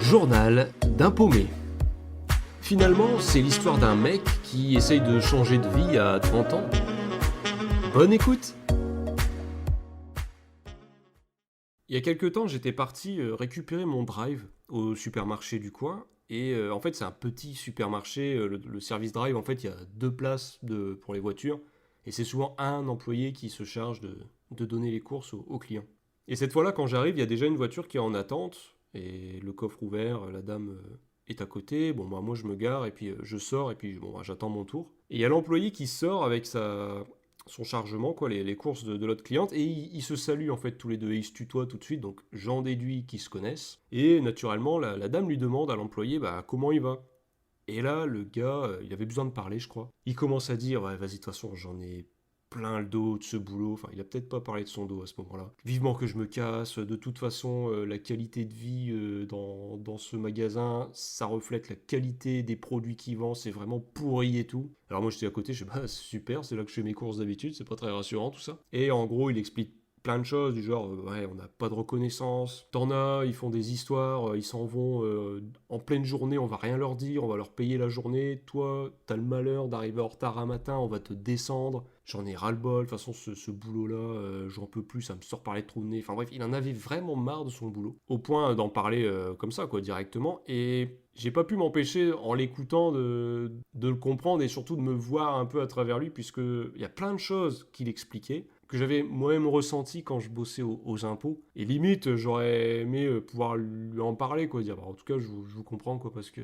Journal d'un paumé. Finalement, c'est l'histoire d'un mec qui essaye de changer de vie à 30 ans. Bonne écoute! Il y a quelques temps, j'étais parti récupérer mon drive au supermarché du coin. Et en fait, c'est un petit supermarché. Le service drive, en fait, il y a deux places pour les voitures. Et c'est souvent un employé qui se charge de donner les courses aux clients. Et cette fois-là, quand j'arrive, il y a déjà une voiture qui est en attente. Et le coffre ouvert, la dame est à côté. Bon, bah, moi, je me gare et puis je sors et puis bon, bah, j'attends mon tour. Et il y a l'employé qui sort avec son chargement, quoi, les courses de l'autre cliente, et ils se saluent en fait tous les deux, et ils se tutoient tout de suite, donc j'en déduis qu'ils se connaissent. Et naturellement, la dame lui demande à l'employé bah, comment il va. Et là, le gars, il avait besoin de parler, je crois. Il commence à dire ouais, vas-y, de toute façon, j'en ai plein le dos de ce boulot. Enfin, il a peut-être pas parlé de son dos à ce moment-là. Vivement que je me casse. De toute façon, la qualité de vie dans ce magasin, ça reflète la qualité des produits qu'il vend. C'est vraiment pourri et tout. Alors moi, j'étais à côté, je sais pas, super, c'est là que je fais mes courses d'habitude. C'est pas très rassurant tout ça. Et en gros, il explique plein de choses du genre ouais, on n'a pas de reconnaissance, t'en as, ils font des histoires, ils s'en vont en pleine journée, on va rien leur dire, on va leur payer la journée, toi t'as le malheur d'arriver en retard un matin, on va te descendre, j'en ai ras le bol, de toute façon ce boulot là j'en peux plus, ça me sort par les trous de nez, enfin bref, il en avait vraiment marre de son boulot, au point d'en parler comme ça quoi directement, et j'ai pas pu m'empêcher en l'écoutant de le comprendre et surtout de me voir un peu à travers lui, puisque il y a plein de choses qu'il expliquait que j'avais moi-même ressenti quand je bossais aux impôts. Et limite, j'aurais aimé pouvoir lui en parler, quoi. Dire, bah, en tout cas, je vous comprends, quoi, parce que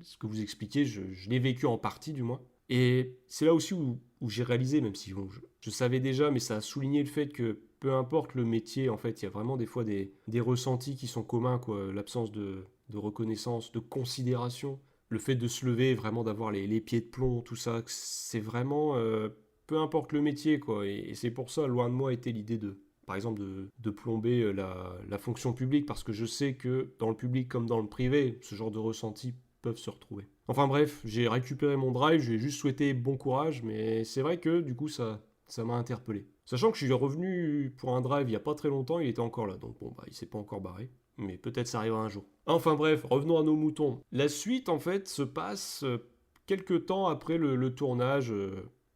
ce que vous expliquez, je l'ai vécu en partie, du moins. Et c'est là aussi où j'ai réalisé, même si bon, je savais déjà, mais ça a souligné le fait que peu importe le métier, en fait, il y a vraiment des fois des ressentis qui sont communs, quoi. L'absence de reconnaissance, de considération, le fait de se lever, vraiment d'avoir les pieds de plomb, tout ça, c'est vraiment peu importe le métier, quoi. Et c'est pour ça, loin de moi, était l'idée par exemple, de plomber la fonction publique, parce que je sais que dans le public comme dans le privé, ce genre de ressentis peuvent se retrouver. Enfin bref, j'ai récupéré mon drive, je lui ai juste souhaité bon courage, mais c'est vrai que du coup, ça m'a interpellé. Sachant que je suis revenu pour un drive il n'y a pas très longtemps, il était encore là, donc bon, bah, il s'est pas encore barré. Mais peut-être ça arrivera un jour. Enfin bref, revenons à nos moutons. La suite, en fait, se passe quelques temps après le tournage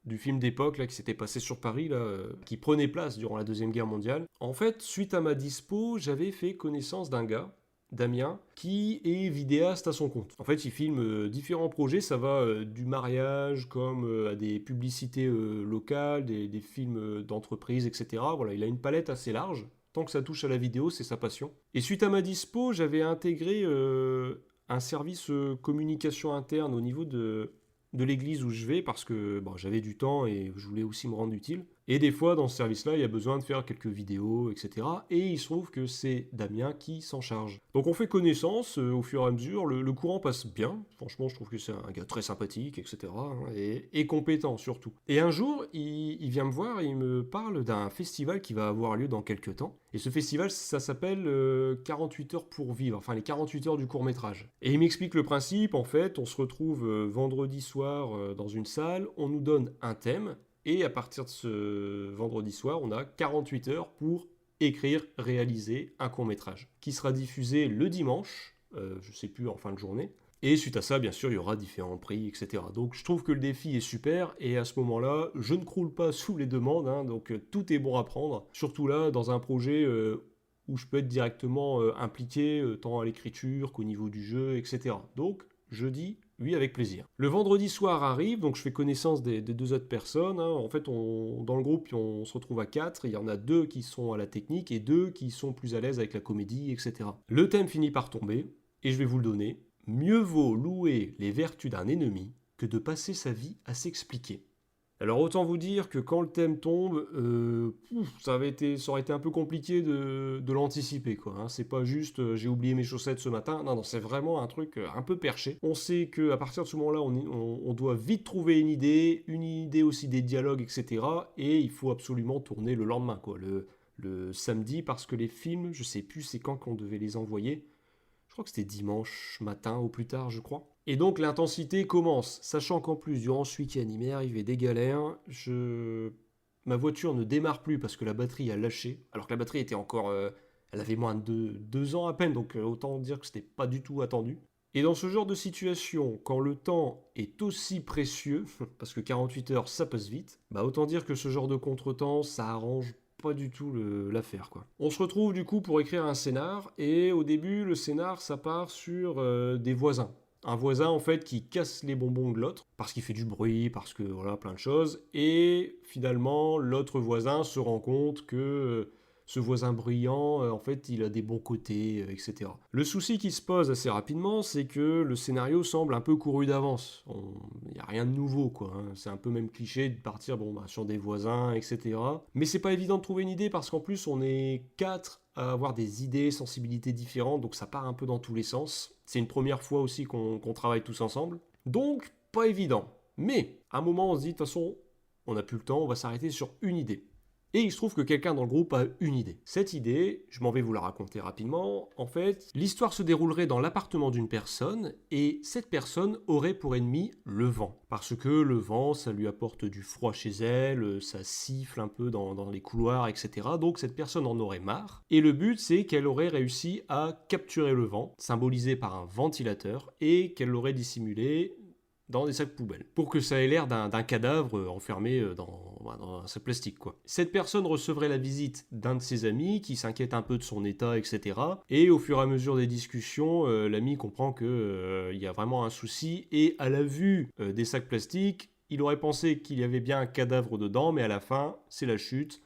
du film d'époque là qui s'était passé sur Paris là, qui prenait place durant la Deuxième Guerre mondiale. En fait, suite à ma dispo, j'avais fait connaissance d'un gars, Damien, qui est vidéaste à son compte. En fait, il filme différents projets, ça va du mariage comme à des publicités locales, des films d'entreprise, etc. Voilà, il a une palette assez large. Tant que ça touche à la vidéo, c'est sa passion. Et suite à ma dispo, j'avais intégré un service communication interne au niveau de l'église où je vais parce que bon, j'avais du temps et je voulais aussi me rendre utile. Et des fois, dans ce service-là, il y a besoin de faire quelques vidéos, etc. Et il se trouve que c'est Damien qui s'en charge. Donc on fait connaissance au fur et à mesure, le courant passe bien. Franchement, je trouve que c'est un gars très sympathique, etc. Et compétent surtout. Et un jour, il vient me voir et il me parle d'un festival qui va avoir lieu dans quelques temps. Et ce festival, ça s'appelle 48 heures pour vivre, enfin les 48 heures du court-métrage. Et il m'explique le principe, en fait, on se retrouve vendredi soir dans une salle, on nous donne un thème, et à partir de ce vendredi soir, on a 48 heures pour écrire, réaliser un court-métrage, qui sera diffusé le dimanche, je sais plus, en fin de journée. Et suite à ça, bien sûr, il y aura différents prix, etc. Donc je trouve que le défi est super, et à ce moment-là, je ne croule pas sous les demandes, hein, donc tout est bon à prendre. Surtout là, dans un projet où je peux être directement impliqué, tant à l'écriture qu'au niveau du jeu, etc. Donc je dis oui avec plaisir. Le vendredi soir arrive, donc je fais connaissance des deux autres personnes, hein. En fait, dans le groupe, on se retrouve à 4. Il y en a 2 qui sont à la technique et 2 qui sont plus à l'aise avec la comédie, etc. Le thème finit par tomber, et je vais vous le donner. Mieux vaut louer les vertus d'un ennemi que de passer sa vie à s'expliquer. Alors autant vous dire que quand le thème tombe, ça aurait été un peu compliqué de l'anticiper, quoi, hein. C'est pas juste j'ai oublié mes chaussettes ce matin, non, c'est vraiment un truc un peu perché. On sait qu'à partir de ce moment-là, on doit vite trouver une idée aussi des dialogues, etc. Et il faut absolument tourner le lendemain, quoi, le samedi, parce que les films, je sais plus c'est quand qu'on devait les envoyer. Je crois que c'était dimanche matin au plus tard, je crois. Et donc l'intensité commence, sachant qu'en plus, durant ce week-end, il m'est arrivé des galères. Ma voiture ne démarre plus parce que la batterie a lâché, alors que la batterie était encore Elle avait moins de 2 ans à peine, donc autant dire que c'était pas du tout attendu. Et dans ce genre de situation, quand le temps est aussi précieux, parce que 48 heures ça passe vite, bah autant dire que ce genre de contretemps, ça arrange pas du tout l'affaire quoi. On se retrouve du coup pour écrire un scénar, et au début le scénar ça part sur des voisins. Un voisin en fait qui casse les bonbons de l'autre, parce qu'il fait du bruit, parce que voilà, plein de choses, et finalement l'autre voisin se rend compte que ce voisin bruyant, en fait, il a des bons côtés, etc. Le souci qui se pose assez rapidement, c'est que le scénario semble un peu couru d'avance. Il n'y a rien de nouveau, quoi. Hein. C'est un peu même cliché de partir sur des voisins, etc. Mais c'est pas évident de trouver une idée parce qu'en plus, on est quatre à avoir des idées, sensibilités différentes, donc ça part un peu dans tous les sens. C'est une première fois aussi qu'on travaille tous ensemble. Donc, pas évident. Mais, à un moment, on se dit, de toute façon, on n'a plus le temps, on va s'arrêter sur une idée. Et il se trouve que quelqu'un dans le groupe a une idée. Cette idée, je m'en vais vous la raconter rapidement. En fait, l'histoire se déroulerait dans l'appartement d'une personne et cette personne aurait pour ennemi le vent. Parce que le vent, ça lui apporte du froid chez elle, ça siffle un peu dans les couloirs, etc. Donc cette personne en aurait marre. Et le but, c'est qu'elle aurait réussi à capturer le vent, symbolisé par un ventilateur, et qu'elle l'aurait dissimulé dans des sacs poubelles, pour que ça ait l'air d'un cadavre enfermé dans un sac plastique, quoi. Cette personne recevrait la visite d'un de ses amis qui s'inquiète un peu de son état, etc. Et au fur et à mesure des discussions, l'ami comprend qu'il y a vraiment un souci, et à la vue des sacs plastiques, il aurait pensé qu'il y avait bien un cadavre dedans, mais à la fin, c'est la chute.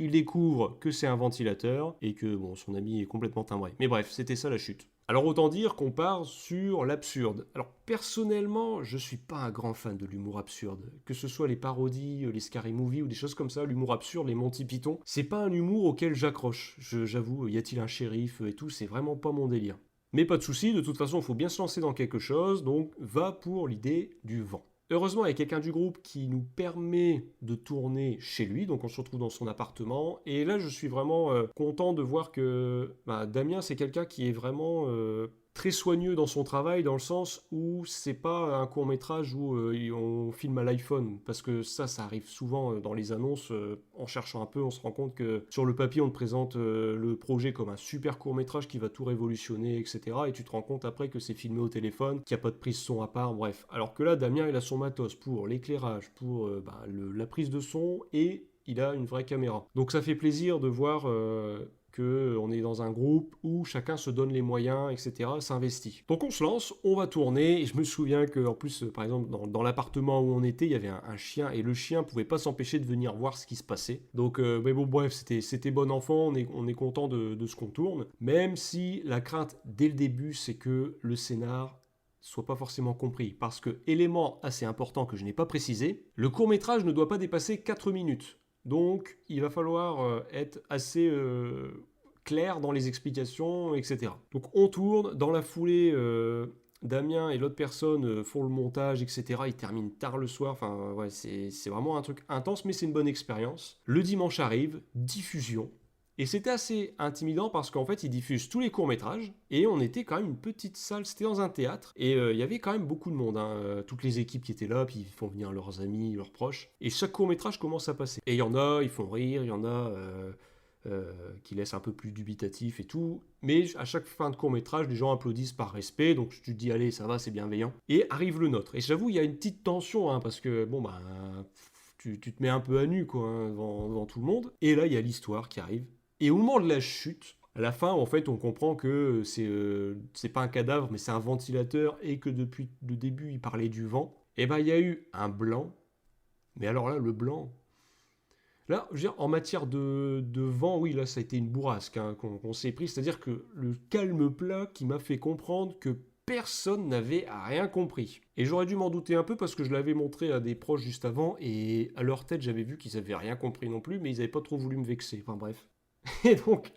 Il découvre que c'est un ventilateur et que son ami est complètement timbré. Mais bref, c'était ça la chute. Alors autant dire qu'on part sur l'absurde. Alors personnellement, je suis pas un grand fan de l'humour absurde. Que ce soit les parodies, les Scary Movie ou des choses comme ça, l'humour absurde, les Monty Python, c'est pas un humour auquel j'accroche. J'avoue, y a-t-il un shérif et tout, c'est vraiment pas mon délire. Mais pas de souci, de toute façon, il faut bien se lancer dans quelque chose, donc va pour l'idée du vent. Heureusement, il y a quelqu'un du groupe qui nous permet de tourner chez lui, donc on se retrouve dans son appartement. Et là, je suis vraiment content de voir que Damien, c'est quelqu'un qui est vraiment très soigneux dans son travail, dans le sens où c'est pas un court-métrage où on filme à l'iPhone, parce que ça arrive souvent dans les annonces. En cherchant un peu, on se rend compte que sur le papier, on te présente le projet comme un super court-métrage qui va tout révolutionner, etc. Et tu te rends compte après que c'est filmé au téléphone, qu'il n'y a pas de prise son à part, bref. Alors que là, Damien, il a son matos pour l'éclairage, pour la prise de son, et il a une vraie caméra. Donc ça fait plaisir de voir qu'on est dans un groupe où chacun se donne les moyens, etc., s'investit. Donc on se lance, on va tourner, et je me souviens qu'en plus, par exemple, dans l'appartement où on était, il y avait un chien, et le chien pouvait pas s'empêcher de venir voir ce qui se passait. Donc, mais bon, bref, c'était bon enfant, on est content de ce qu'on tourne, même si la crainte dès le début, c'est que le scénar soit pas forcément compris. Parce que, élément assez important que je n'ai pas précisé, le court-métrage ne doit pas dépasser 4 minutes. Donc, il va falloir être assez clair dans les explications, etc. Donc, on tourne. Dans la foulée, Damien et l'autre personne font le montage, etc. Ils terminent tard le soir. Enfin, ouais, c'est vraiment un truc intense, mais c'est une bonne expérience. Le dimanche arrive, diffusion. Et c'était assez intimidant parce qu'en fait, ils diffusent tous les courts-métrages et on était quand même une petite salle, c'était dans un théâtre et il y avait quand même beaucoup de monde, hein, toutes les équipes qui étaient là, puis ils font venir leurs amis, leurs proches et chaque court-métrage commence à passer. Et il y en a, ils font rire, il y en a qui laissent un peu plus dubitatif et tout, mais à chaque fin de court-métrage, les gens applaudissent par respect, donc tu te dis allez, ça va, c'est bienveillant. Et arrive le nôtre. Et j'avoue, il y a une petite tension, hein, parce que tu te mets un peu à nu quoi, hein, devant tout le monde. Et là, il y a l'histoire qui arrive. Et au moment de la chute, à la fin, en fait, on comprend que c'est pas un cadavre, mais c'est un ventilateur, et que depuis le début, il parlait du vent. Et ben, il y a eu un blanc. Mais alors là, le blanc. Là, je veux dire, en matière de vent, oui, là, ça a été une bourrasque hein, qu'on s'est pris. C'est-à-dire que le calme plat qui m'a fait comprendre que personne n'avait rien compris. Et j'aurais dû m'en douter un peu parce que je l'avais montré à des proches juste avant, et à leur tête, j'avais vu qu'ils avaient rien compris non plus, mais ils n'avaient pas trop voulu me vexer. Enfin bref. Et donc,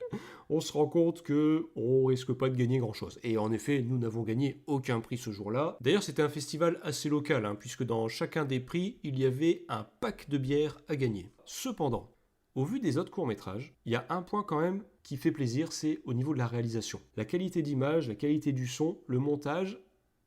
on se rend compte que on risque pas de gagner grand-chose. Et en effet, nous n'avons gagné aucun prix ce jour-là. D'ailleurs, c'était un festival assez local, hein, puisque dans chacun des prix, il y avait un pack de bière à gagner. Cependant, au vu des autres courts-métrages, il y a un point quand même qui fait plaisir, c'est au niveau de la réalisation. La qualité d'image, la qualité du son, le montage,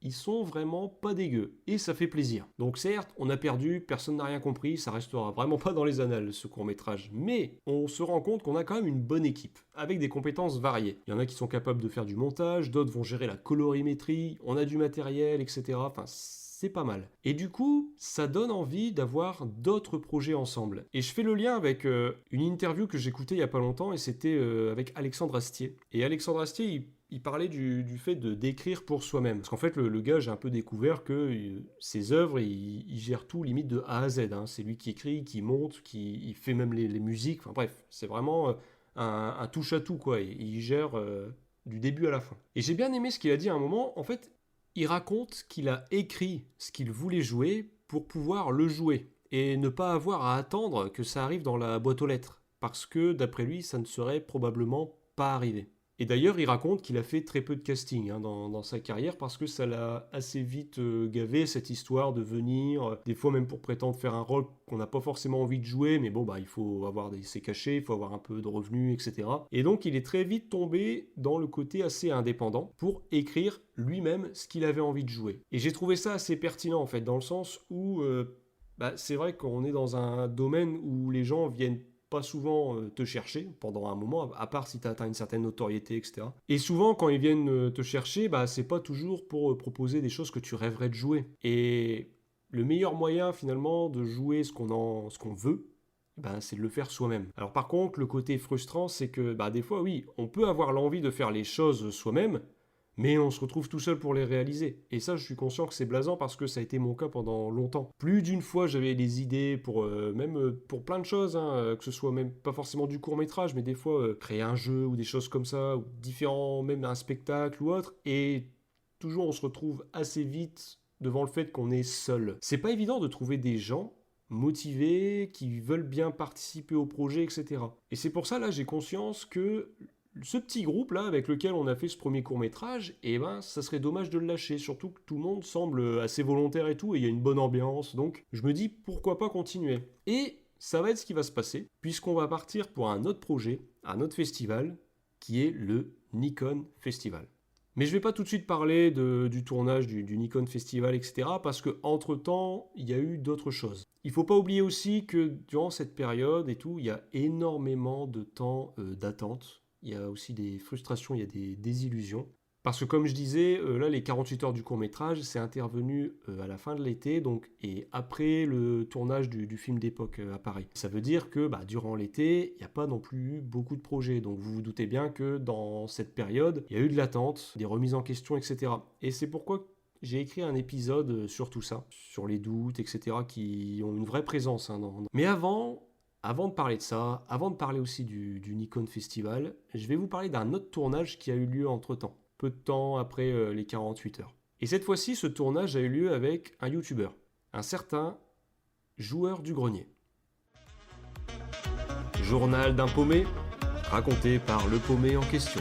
ils sont vraiment pas dégueux, et ça fait plaisir. Donc certes, on a perdu, personne n'a rien compris, ça restera vraiment pas dans les annales ce court-métrage, mais on se rend compte qu'on a quand même une bonne équipe, avec des compétences variées. Il y en a qui sont capables de faire du montage, d'autres vont gérer la colorimétrie, on a du matériel, etc. Enfin, c'est pas mal. Et du coup, ça donne envie d'avoir d'autres projets ensemble. Et je fais le lien avec une interview que j'écoutais il y a pas longtemps, et c'était avec Alexandre Astier. Et Alexandre Astier, il parlait du fait de d'écrire pour soi-même. Parce qu'en fait, le gars, j'ai un peu découvert que ses œuvres, il gère tout limite de A à Z. Hein. C'est lui qui écrit, qui monte, il fait même les musiques. Enfin bref, c'est vraiment un touche-à-tout, quoi. Et il gère du début à la fin. Et j'ai bien aimé ce qu'il a dit à un moment. En fait, il raconte qu'il a écrit ce qu'il voulait jouer pour pouvoir le jouer. Et ne pas avoir à attendre que ça arrive dans la boîte aux lettres. Parce que, d'après lui, ça ne serait probablement pas arrivé. Et d'ailleurs, il raconte qu'il a fait très peu de casting dans sa carrière parce que ça l'a assez vite gavé, cette histoire de venir, des fois même pour prétendre faire un rôle qu'on n'a pas forcément envie de jouer, mais bon, il faut avoir ses cachets, il faut avoir un peu de revenus, etc. Et donc, il est très vite tombé dans le côté assez indépendant pour écrire lui-même ce qu'il avait envie de jouer. Et j'ai trouvé ça assez pertinent, en fait, dans le sens où c'est vrai qu'on est dans un domaine où les gens viennent pas souvent te chercher pendant un moment, à part si tu atteins une certaine notoriété, etc. Et souvent, quand ils viennent te chercher, c'est pas toujours pour proposer des choses que tu rêverais de jouer. Et le meilleur moyen, finalement, de jouer ce qu'on veut, c'est de le faire soi-même. Alors par contre, le côté frustrant, c'est que des fois, oui, on peut avoir l'envie de faire les choses soi-même, mais on se retrouve tout seul pour les réaliser. Et ça, je suis conscient que c'est blasant parce que ça a été mon cas pendant longtemps. Plus d'une fois, j'avais des idées pour pour plein de choses, que ce soit même pas forcément du court-métrage, mais des fois créer un jeu ou des choses comme ça, ou différents, même un spectacle ou autre. Et toujours, on se retrouve assez vite devant le fait qu'on est seul. C'est pas évident de trouver des gens motivés, qui veulent bien participer au projet, etc. Et c'est pour ça, là, j'ai conscience que ce petit groupe là avec lequel on a fait ce premier court-métrage, ça serait dommage de le lâcher, surtout que tout le monde semble assez volontaire et tout, et il y a une bonne ambiance, donc je me dis pourquoi pas continuer. Et ça va être ce qui va se passer, puisqu'on va partir pour un autre projet, un autre festival, qui est le Nikon Festival. Mais je vais pas tout de suite parler du tournage du Nikon Festival, etc., parce que entre temps, il y a eu d'autres choses. Il faut pas oublier aussi que durant cette période et tout, il y a énormément de temps d'attente. Il y a aussi des frustrations, il y a des désillusions. Parce que comme je disais, là, les 48 heures du court-métrage, c'est intervenu à la fin de l'été, et après le tournage du film d'époque à Paris. Ça veut dire que durant l'été, il n'y a pas non plus eu beaucoup de projets. Donc vous vous doutez bien que dans cette période, il y a eu de l'attente, des remises en question, etc. Et c'est pourquoi j'ai écrit un épisode sur tout ça, sur les doutes, etc., qui ont une vraie présence. Mais avant de parler de ça, avant de parler aussi du Nikon Festival, je vais vous parler d'un autre tournage qui a eu lieu entre-temps, peu de temps après les 48 heures. Et cette fois-ci, ce tournage a eu lieu avec un YouTuber, un certain Joueur du Grenier. Journal d'un paumé, raconté par le paumé en question.